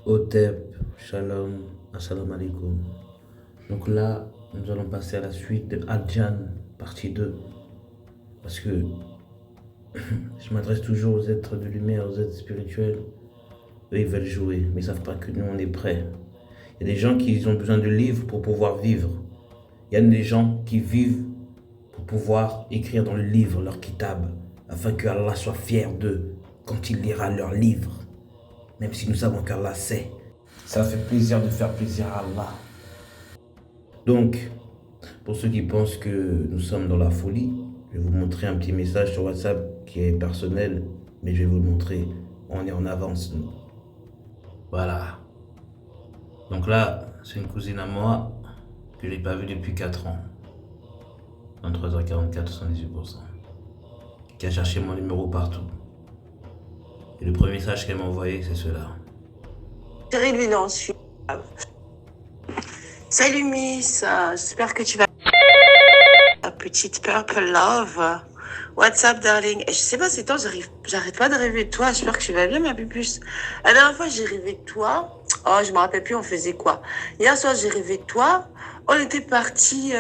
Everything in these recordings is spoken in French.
Otep, Shalom, Assalamu alaikum. Donc là, nous allons passer à la suite de Adjan, partie 2. Parce que je m'adresse toujours aux êtres de lumière, aux êtres spirituels. Eux, ils veulent jouer, mais ils ne savent pas que nous, on est prêts. Il y a des gens qui ont besoin de livres pour pouvoir vivre. Il y a des gens qui vivent pour pouvoir écrire dans le livre leur kitab, afin que Allah soit fier d'eux quand il lira leur livre. Même si nous savons qu'Allah sait. Ça fait plaisir de faire plaisir à Allah. Donc, pour ceux qui pensent que nous sommes dans la folie, je vais vous montrer un petit message sur WhatsApp qui est personnel, mais je vais vous le montrer. On est en avance, nous. Voilà. Donc là, c'est une cousine à moi que je n'ai pas vue depuis 4 ans. 23h44, 78%. Qui a cherché mon numéro partout. Et le premier message qu'elle m'a envoyé, c'est cela. Lui, non, salut Miss, j'espère que tu vas... La petite Purple Love. What's up, darling? Et je sais pas, c'est toi, j'arrête pas de rêver de toi. J'espère que tu vas bien, ma pupus. La dernière fois, j'ai rêvé de toi. Oh, je me rappelle plus, on faisait quoi? Hier soir, j'ai rêvé de toi. On était partis...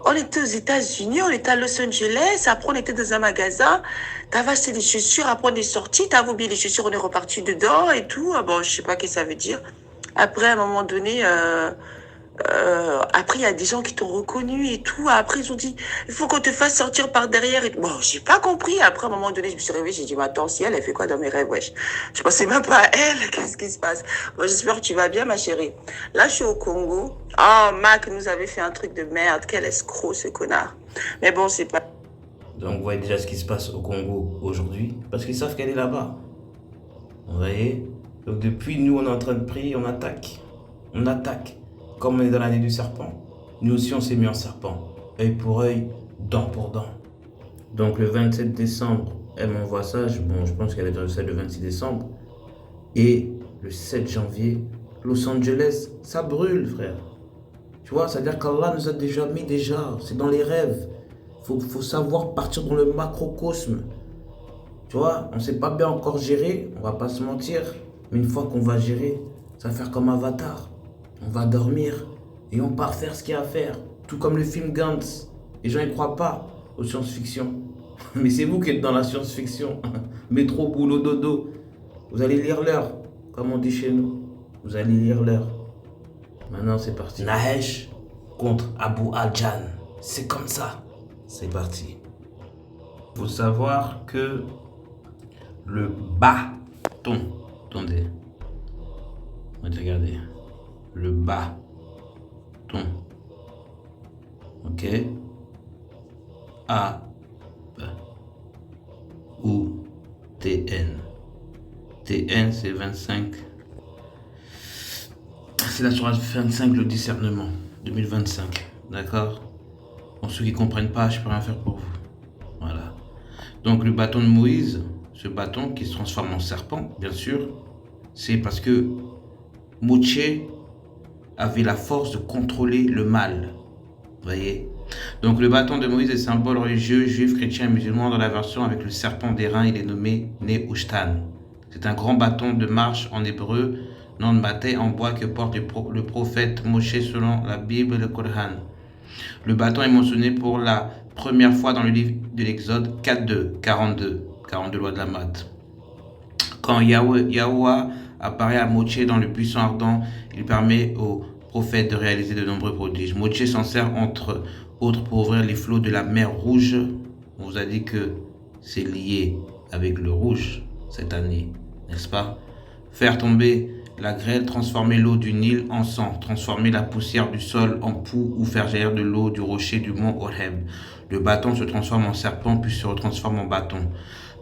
On était aux États-Unis, on était à Los Angeles, après on était dans un magasin, t'avais acheté des chaussures, après on est sorti, t'avais oublié les chaussures, on est reparti dedans et tout. Bon, je sais pas ce que ça veut dire. Après, à un moment donné, après il y a des gens qui t'ont reconnu et tout. Après ils ont dit, il faut qu'on te fasse sortir par derrière. Et... Bon, j'ai pas compris. Après, à un moment donné, je me suis réveillée, j'ai dit, mais attends, si elle fait quoi dans mes rêves, wesh? Je pensais même pas à elle, qu'est-ce qui se passe? Bon, j'espère que tu vas bien, ma chérie. Là, je suis au Congo. Oh, Mac nous avait fait un truc de merde. Quel escroc, ce connard. Mais bon, c'est pas... Donc, vous voyez déjà ce qui se passe au Congo aujourd'hui, parce qu'ils savent qu'elle est là-bas. Vous voyez? Donc, depuis, nous, on est en train de prier, on attaque. On attaque. Comme on est dans l'année du serpent. Nous aussi, on s'est mis en serpent. Œil pour œil, dent pour dent. Donc, le 27 décembre, elle m'envoie ça. Bon, je pense qu'elle est dans le 26 décembre. Et le 7 janvier, Los Angeles, ça brûle, frère. Tu vois, c'est-à-dire qu'Allah nous a déjà mis c'est dans les rêves. Faut savoir partir dans le macrocosme. Tu vois, on ne sait pas bien encore gérer, on va pas se mentir. Mais une fois qu'on va gérer, ça va faire comme Avatar. On va dormir et on part faire ce qu'il y a à faire. Tout comme le film Gantz. Les gens ne croient pas aux science-fiction. Mais c'est vous qui êtes dans la science-fiction. Métro, boulot, dodo. Vous allez lire l'heure, comme on dit chez nous. Vous allez lire l'heure. Maintenant, c'est parti. Nahesh contre Abu Adjan. C'est comme ça. C'est parti. Il faut savoir que le bâton, attendez, regardez, le bâton, ok, A, B, ou TN. TN, c'est 25. C'est l'assurance 25, le discernement, 2025, d'accord? Pour ceux qui ne comprennent pas, je peux rien faire pour vous. Voilà. Donc le bâton de Moïse, ce bâton qui se transforme en serpent, bien sûr, c'est parce que Moïse avait la force de contrôler le mal. Vous voyez? Donc le bâton de Moïse est symbole religieux, juif, chrétien et musulman. Dans la version avec le serpent d'airain, il est nommé Nehushtan. C'est un grand bâton de marche en hébreu, non de bataille en bois que porte le prophète Moshe selon la Bible et le Coran. Le bâton est mentionné pour la première fois dans le livre de l'Exode 4.2, 42 lois de la maths. Quand Yahweh apparaît à Moshe dans le buisson ardent, il permet au prophète de réaliser de nombreux prodiges. Moshe s'en sert entre autres pour ouvrir les flots de la mer Rouge. On vous a dit que c'est lié avec le rouge cette année, n'est-ce pas? Faire tomber la grêle, transformer l'eau du Nil en sang, transformer la poussière du sol en poux ou faire jaillir de l'eau du rocher du mont Horeb. Le bâton se transforme en serpent puis se retransforme en bâton.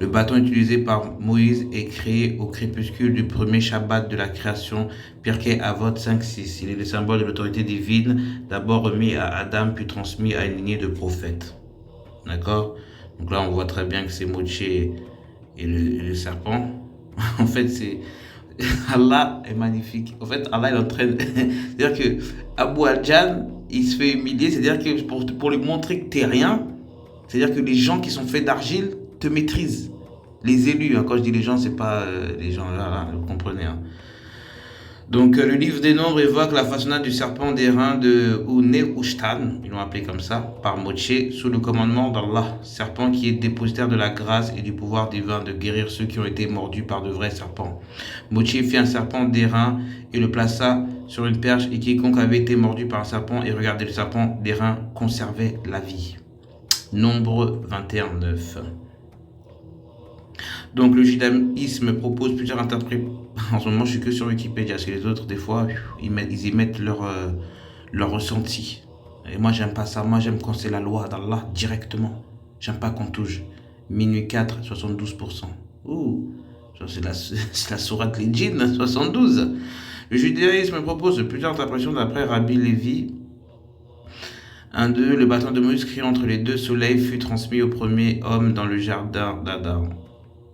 Le bâton utilisé par Moïse est créé au crépuscule du premier Shabbat de la création, Pirkei Avot 5.6. Il est le symbole de l'autorité divine, d'abord remis à Adam puis transmis à une lignée de prophètes. D'accord? Donc là, on voit très bien que c'est Moïse et le serpent. En fait, c'est Allah est magnifique. En fait, Allah est en train c'est-à-dire que Abu Al-Jan, il se fait humilier, c'est-à-dire que pour lui montrer que t'es rien, c'est-à-dire que les gens qui sont faits d'argile te maîtrisent. Les élus, hein, quand je dis les gens, c'est pas les gens là, vous comprenez. Hein. Donc le livre des Nombres évoque la façonnade du serpent d'airain de Ushtan, ils l'ont appelé comme ça, par Moché, sous le commandement d'Allah, serpent qui est dépositaire de la grâce et du pouvoir divin de guérir ceux qui ont été mordus par de vrais serpents. Moché fit un serpent d'airain et le plaça sur une perche, et quiconque avait été mordu par un serpent et regardait le serpent d'airain conservait la vie. Nombre 21, 9. Donc le judaïsme propose plusieurs interprétations. En ce moment, je suis que sur Wikipédia, parce que les autres, des fois, ils y mettent leur ressenti. Et moi, j'aime pas ça. Moi, j'aime quand c'est la loi d'Allah directement. J'aime pas qu'on touche. Minuit 4, 72%. Ouh, c'est la sourate les djinns, 72. Le judaïsme propose plusieurs interprétations d'après Rabbi Lévi. 1-2, le bâton de Moïse crié entre les deux soleils fut transmis au premier homme dans le jardin d'Adam.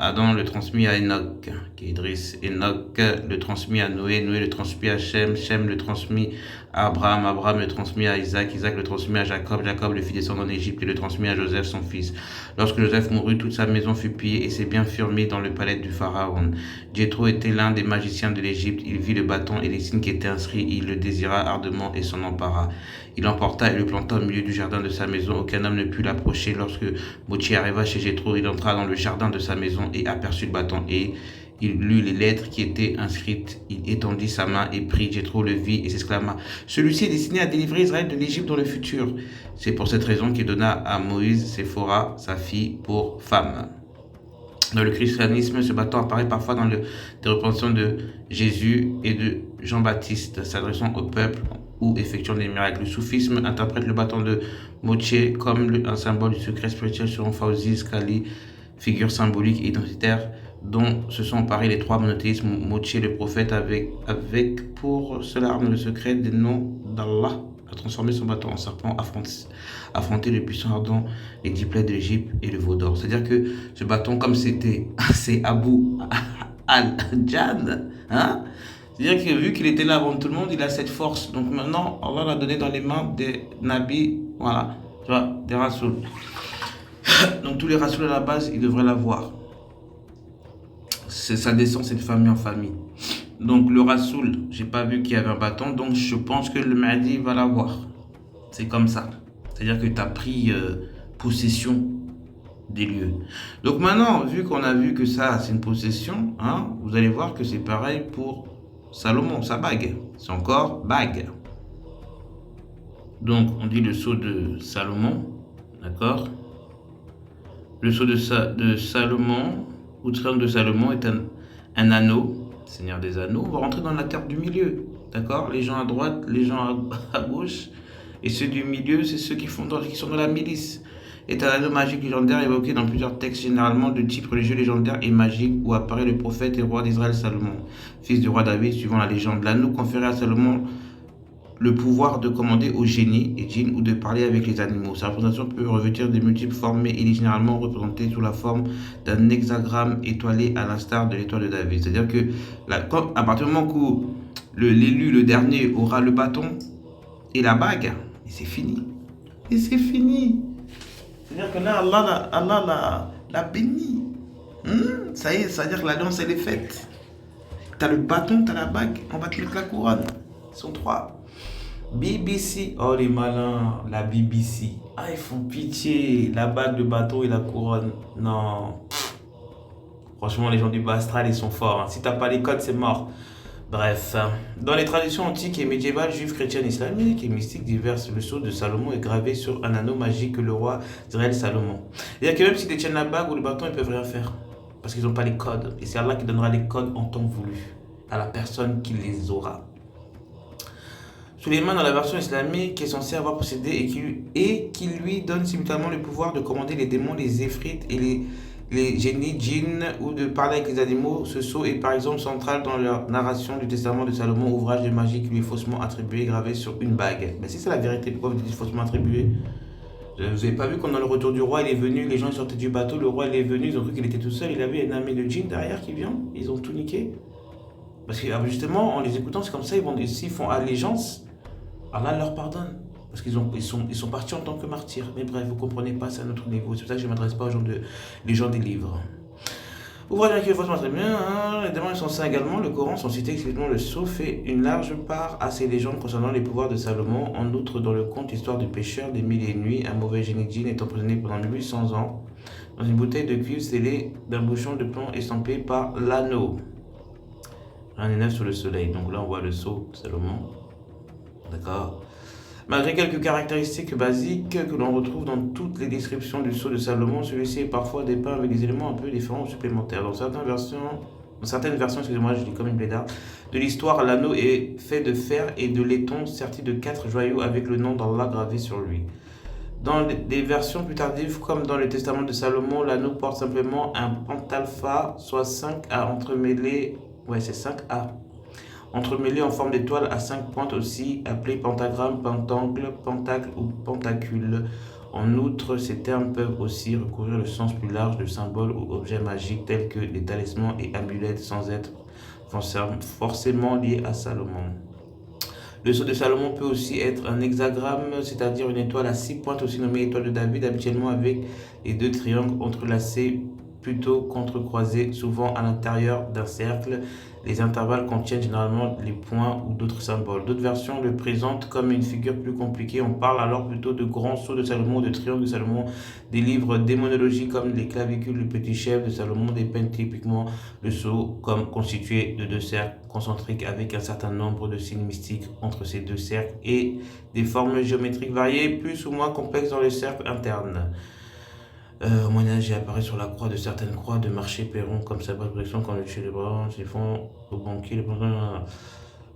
Adam le transmit à Enoch, qui est Idriss. Enoch le transmit à Noé. Noé le transmit à Shem. Shem le transmit à Abraham. Abraham le transmit à Isaac. Isaac le transmit à Jacob. Jacob le fit descendre en Égypte et le transmit à Joseph, son fils. Lorsque Joseph mourut, toute sa maison fut pillée et ses biens furent mis dans le palais du pharaon. Jéthro était l'un des magiciens de l'Égypte. Il vit le bâton et les signes qui étaient inscrits. Il le désira ardemment et s'en empara. Il l'emporta et le planta au milieu du jardin de sa maison. Aucun homme ne put l'approcher. Lorsque Mochi arriva chez Jéthro, il entra dans le jardin de sa maison et aperçut le bâton. Et il lut les lettres qui étaient inscrites. Il étendit sa main et prit. Jéthro le vit et s'exclama: celui-ci est destiné à délivrer Israël de l'Égypte dans le futur. C'est pour cette raison qu'il donna à Moïse Séphora, sa fille, pour femme. Dans le christianisme, ce bâton apparaît parfois dans des représentations de Jésus et de Jean-Baptiste, s'adressant au peuple ou effectuant des miracles. Le soufisme interprète le bâton de Moché comme un symbole du secret spirituel selon Fawzi Skali, figure symbolique et identitaire dont se sont emparés les trois monothéismes. Moché, le prophète, avec pour seule arme le secret des noms d'Allah, a transformé son bâton en serpent, affronter le puissant ardent, les 10 plaies de l'Égypte et le veau d'or. C'est-à-dire que ce bâton, comme c'est Abu Al-Jan, hein? C'est-à-dire que vu qu'il était là avant tout le monde, il a cette force. Donc maintenant, Allah l'a donné dans les mains des nabis, voilà, tu vois, des rasouls. Donc tous les rasouls à la base, ils devraient l'avoir. Ça descend, c'est de famille en famille. Donc le rasoul, j'ai pas vu qu'il y avait un bâton, donc je pense que le Mahdi va l'avoir. C'est comme ça. C'est-à-dire que tu as pris possession des lieux. Donc maintenant, vu qu'on a vu que ça, c'est une possession, hein, vous allez voir que c'est pareil pour Salomon, sa bague. C'est encore bague. Donc on dit le sceau de Salomon, d'accord? Le sceau de Salomon, ou triomphe de Salomon, est un anneau, Seigneur des anneaux. On va rentrer dans la terre du milieu, d'accord? Les gens à droite, les gens à gauche, et ceux du milieu, c'est ceux qui sont dans la milice. Est un anneau magique légendaire évoqué dans plusieurs textes, généralement de type religieux légendaire et magique, où apparaît le prophète et roi d'Israël Salomon, fils du roi David, suivant la légende. L'anneau conférait à Salomon le pouvoir de commander aux génies et djinns ou de parler avec les animaux. Sa représentation peut revêtir de multiples formes, mais il est généralement représenté sous la forme d'un hexagramme étoilé à l'instar de l'étoile de David. C'est-à-dire que à partir du moment où l'élu, le dernier, aura le bâton et la bague, et c'est fini. Et c'est fini. C'est-à-dire que là, Allah l'a béni. Ça y est, c'est-à-dire que l'alliance, elle est faite. Tu as le bâton, tu as la bague, on va te mettre la couronne. Ils sont trois. BBC, oh les malins, la BBC. Ah, ils font pitié, la bague, le bâton et la couronne. Non. Franchement, les gens du bas astral, ils sont forts. Hein. Si t'as pas les codes, c'est mort. Bref, dans les traditions antiques et médiévales, juives, chrétiennes, islamiques et mystiques diverses, le sceau de Salomon est gravé sur un anneau magique que le roi d'Israël Salomon. C'est-à-dire que même s'ils détiennent la bague ou le bâton, ils peuvent rien faire. Parce qu'ils n'ont pas les codes. Et c'est Allah qui donnera les codes en temps voulu à la personne qui les aura. Suleiman, dans la version islamique, est censé avoir possédé et qui lui donne simultanément le pouvoir de commander les démons, les éphrites et les génies, djinns, ou de parler avec les animaux. Ce sceau est par exemple central dans la narration du testament de Salomon, ouvrage de magie qui lui est faussement attribué, gravé sur une bague. Mais si c'est la vérité, pourquoi vous dites faussement attribué? Vous n'avez pas vu quand dans le retour du roi, il est venu, les gens ils sortaient du bateau, le roi il est venu, ils ont cru qu'il était tout seul, il avait une armée de djinns derrière qui vient, ils ont tout niqué. Parce que justement, en les écoutant, c'est comme ça, s'ils font allégeance, Allah leur pardonne. Parce qu'ils sont partis en tant que martyrs. Mais bref, vous ne comprenez pas, c'est à notre niveau. C'est pour ça que je ne m'adresse pas aux gens, les gens des livres. Ouvrage bien qu'il faut très bien. Les démons sont saints également. Le Coran, sont cités explicitement. Le sceau fait une large part à ces légendes concernant les pouvoirs de Salomon. En outre, dans le conte Histoire du pêcheur des mille et une nuits, un mauvais génie djinn est emprisonné pendant 1800 ans dans une bouteille de cuivre scellée d'un bouchon de plomb estampé par l'anneau. Un et neuf sur le soleil. Donc là, on voit le sceau de Salomon. D'accord. Malgré quelques caractéristiques basiques que l'on retrouve dans toutes les descriptions du sceau de Salomon, celui-ci est parfois dépeint avec des éléments un peu différents ou supplémentaires. Dans certaines versions, excusez-moi, je dis comme une blédarde, de l'histoire, l'anneau est fait de fer et de laiton serti de 4 joyaux avec le nom d'Allah gravé sur lui. Dans des versions plus tardives, comme dans le Testament de Salomon, l'anneau porte simplement un pentalpha, soit 5 A entremêlés. Ouais, c'est 5 A. Entremêlés en forme d'étoile à 5 pointes aussi, appelés pentagramme, pentangle, pentacle ou pentacule. En outre, ces termes peuvent aussi recouvrir le sens plus large de symboles ou objets magiques tels que les talismans et amulettes sans être forcément liés à Salomon. Le sceau de Salomon peut aussi être un hexagramme, c'est-à-dire une étoile à 6 pointes, aussi nommée étoile de David, habituellement avec les 2 triangles entrelacés, plutôt contre-croisés, souvent à l'intérieur d'un cercle. Les intervalles contiennent généralement les points ou d'autres symboles. D'autres versions le présentent comme une figure plus compliquée. On parle alors plutôt de grands sceaux de Salomon, de triangles de Salomon. Des livres démonologie comme les clavicules du petit chef de Salomon dépeignent typiquement le sceau comme constitué de 2 cercles concentriques avec un certain nombre de signes mystiques entre ces 2 cercles et des formes géométriques variées, plus ou moins complexes dans les cercles internes. Au Moyen-Âge, il apparaît sur la croix de certaines croix de marché Perron, comme sa protection quand le chez les bras, ils font au banquier.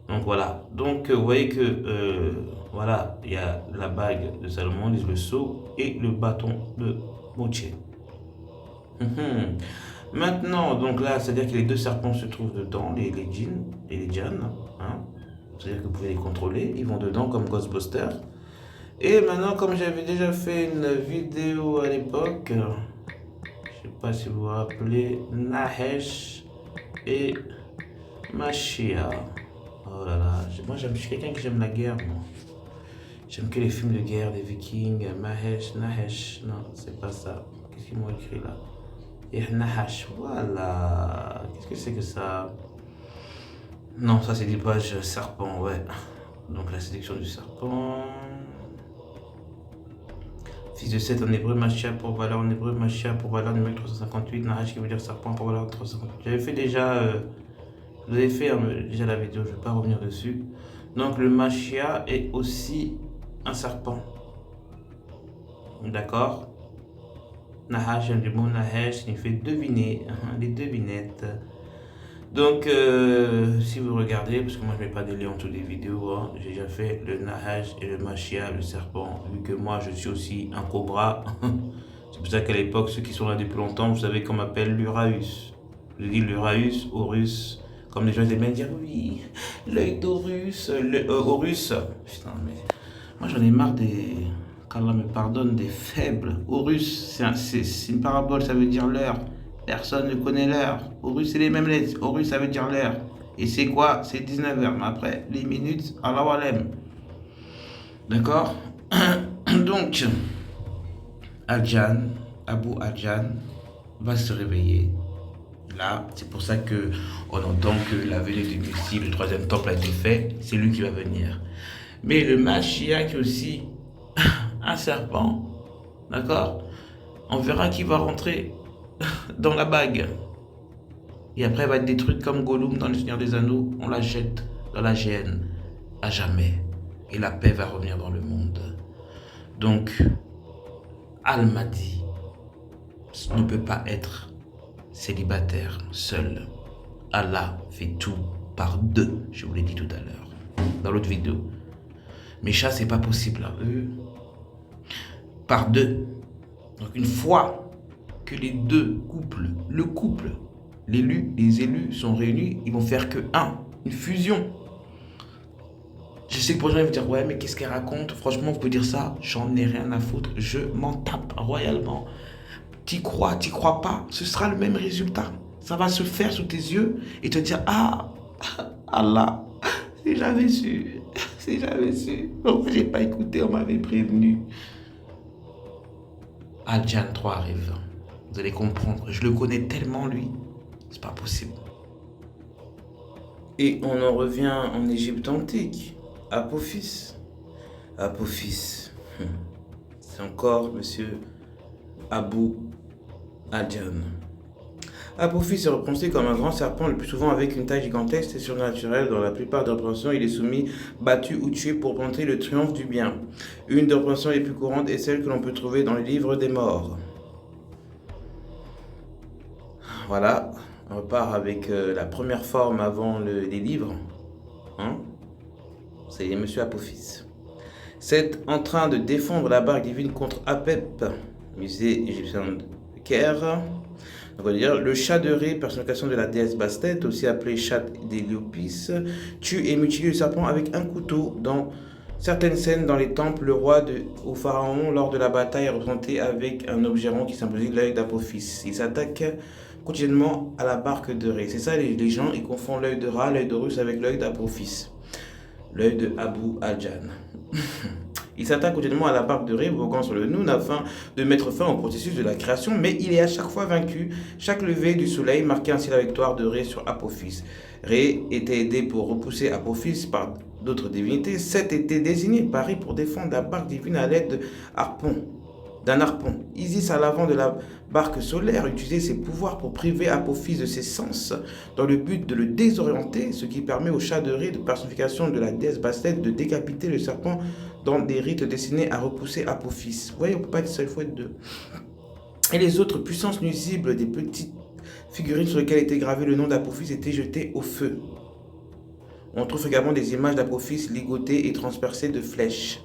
Donc voilà. Donc vous voyez que voilà, il y a la bague de Salomon, le sceau et le bâton de Moutier. Maintenant, donc là, c'est-à-dire que les 2 serpents se trouvent dedans, les djinns et les djinns. Hein. C'est-à-dire que vous pouvez les contrôler, ils vont dedans comme Ghostbusters. Et maintenant, comme j'avais déjà fait une vidéo à l'époque, je ne sais pas si vous vous rappelez, Nahesh et Mashia. Oh là là, moi je suis quelqu'un qui j'aime la guerre, moi. J'aime que les films de guerre, des vikings, Mahesh, Nahesh. Non, c'est pas ça. Qu'est-ce qu'ils m'ont écrit là? Et Nahash, voilà. Qu'est-ce que c'est que ça? Non, ça c'est des pages serpent, ouais. Donc la sélection du serpent. Fils de 7 en hébreu, Machia pour valeur en hébreu, Machia pour valeur numéro 358, Nahash qui veut dire serpent pour valeur 358. J'avais fait déjà, vous avez fait déjà la vidéo, je ne vais pas revenir dessus. Donc le Machia est aussi un serpent. D'accord. Nahash, du mot Nahesh, il fait deviner, les devinettes. Donc, si vous regardez, parce que moi je ne mets pas des liens en dessous des vidéos, hein, j'ai déjà fait le Nahash et le Machia, le serpent, vu que moi je suis aussi un cobra. C'est pour ça qu'à l'époque, ceux qui sont là depuis longtemps, vous savez qu'on m'appelle l'Uraeus. Je dis l'Uraeus, Horus, comme les gens aiment bien dire, oui, l'œil d'Horus, Horus. Putain, mais moi j'en ai marre des, qu'Allah me pardonne, des faibles. Horus, c'est une parabole, ça veut dire l'heure. Personne ne connaît l'heure. Horus, c'est les mêmes lettres. Horus, ça veut dire l'heure. Et c'est quoi? C'est 19h. Mais après, les minutes, Allah Walem. D'accord. Donc, Adjan, Abu Adjan, va se réveiller. Là, c'est pour ça qu'on entend que la venue du Messie, le 3e temple a été fait. C'est lui qui va venir. Mais le Mashiach aussi, un serpent. D'accord. On verra qui va rentrer dans la bague. Et après, il va être détruit comme Gollum dans le Seigneur des Anneaux. On la jette dans la géhenne à jamais. Et la paix va revenir dans le monde. Donc, Al-Mahdi ne peut pas être célibataire, seul. Allah fait tout par 2. Je vous l'ai dit tout à l'heure, dans l'autre vidéo. Mais ça, c'est pas possible. Par 2. Donc, une fois que les 2 couples, le couple, les élus sont réunis, ils vont faire que 1, une fusion. Je sais que pour les gens ils vont dire ouais mais qu'est-ce qu'elle raconte? Franchement vous pouvez dire ça, j'en ai rien à foutre, je m'en tape royalement. T'y crois pas, ce sera le même résultat. Ça va se faire sous tes yeux et te dire ah Allah, si j'avais su, si j'avais su. Pourquoi j'ai pas écouté, on m'avait prévenu. Adjan 3 arrive. Vous allez comprendre, je le connais tellement lui, c'est pas possible. Et on en revient en Égypte antique. Apophis. Apophis. C'est encore monsieur Abu Adjan. Apophis est représenté comme un grand serpent, le plus souvent avec une taille gigantesque et surnaturelle. Dans la plupart des représentations, il est soumis, battu ou tué pour représenter le triomphe du bien. Une des représentations les plus courantes est celle que l'on peut trouver dans le livre des morts. Voilà, on repart avec la première forme avant les livres. Hein? C'est monsieur Apophis. C'est en train de défendre la barque divine contre Apep, musée égyptien de Caire. On va dire le chat de Ré, personnification de la déesse Bastet, aussi appelé chat d'Héliopis, tue et mutilise le serpent avec un couteau. Dans certaines scènes dans les temples, le roi au pharaon, lors de la bataille, est représenté avec un objet rond qui symbolise l'œil d'Apophis. Il s'attaque quotidiennement à la barque de Ré. C'est ça, les gens, ils confondent l'œil de Ra, l'œil d'Horus avec l'œil d'Apophis. L'œil de Abu Adjan. Il s'attaque quotidiennement à la barque de Ré, voguant sur le Noun, afin de mettre fin au processus de la création, mais il est à chaque fois vaincu. Chaque lever du soleil marquait ainsi la victoire de Ré sur Apophis. Ré était aidé pour repousser Apophis par d'autres divinités. Seth était désigné par Ré pour défendre la barque divine à l'aide d'un harpon. Isis, à l'avant de la barque solaire, utilisait ses pouvoirs pour priver Apophis de ses sens, dans le but de le désorienter, ce qui permet au chat de Ré, de personnification de la déesse Bastet, de décapiter le serpent dans des rites destinés à repousser Apophis. Vous voyez, on ne peut pas être seul, il faut être deux. Et les autres puissances nuisibles des petites figurines sur lesquelles était gravé le nom d'Apophis étaient jetées au feu. On trouve également des images d'Apophis ligotées et transpercées de flèches.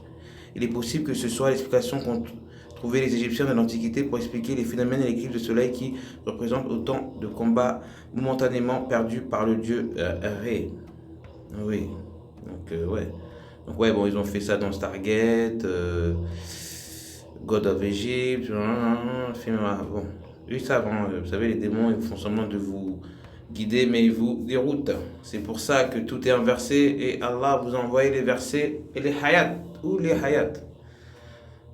Il est possible que ce soit l'explication qu'ont trouvé les Égyptiens de l'Antiquité pour expliquer les phénomènes et l'éclipse de soleil qui représentent autant de combats momentanément perdus par le dieu Ré. Oui, donc ouais. Donc ouais, bon, ils ont fait ça dans Stargate, God of Egypt, bon. Eux, ça, vous savez, les démons, ils font semblant de vous guider, mais ils vous déroutent. C'est pour ça que tout est inversé et Allah vous envoie les versets et les hayat, ou les hayat.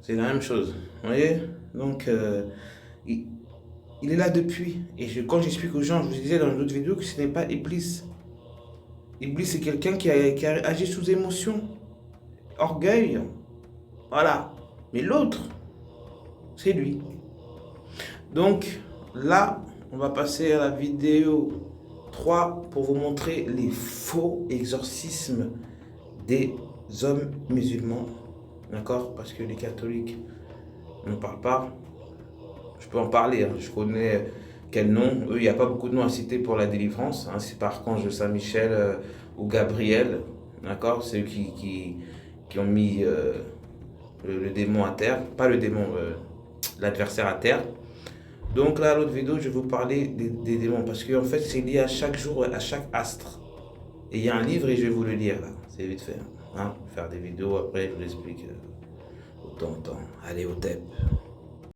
C'est la même chose, vous voyez? Donc, il est là depuis. Et quand j'explique aux gens, je vous disais dans une autre vidéo que ce n'est pas Iblis. Iblis, c'est quelqu'un qui a agi sous émotion. Orgueil, voilà. Mais l'autre, c'est lui. Donc là, on va passer à la vidéo 3 pour vous montrer les faux exorcismes des hommes musulmans. D'accord? Parce que les catholiques ne parlent pas. Je peux en parler, hein. Je connais quel nom. Eux, il n'y a pas beaucoup de noms à citer pour la délivrance. Hein. C'est par Archange Saint-Michel ou Gabriel. D'accord? C'est eux qui ont mis le démon à terre, pas le démon, l'adversaire à terre. Donc là, l'autre vidéo, je vais vous parler des démons, parce qu'en fait, c'est lié à chaque jour, à chaque astre. Et il y a un livre et je vais vous le lire là, c'est vite fait. Hein. Faire des vidéos, après je vous explique autant. Allez au TEP.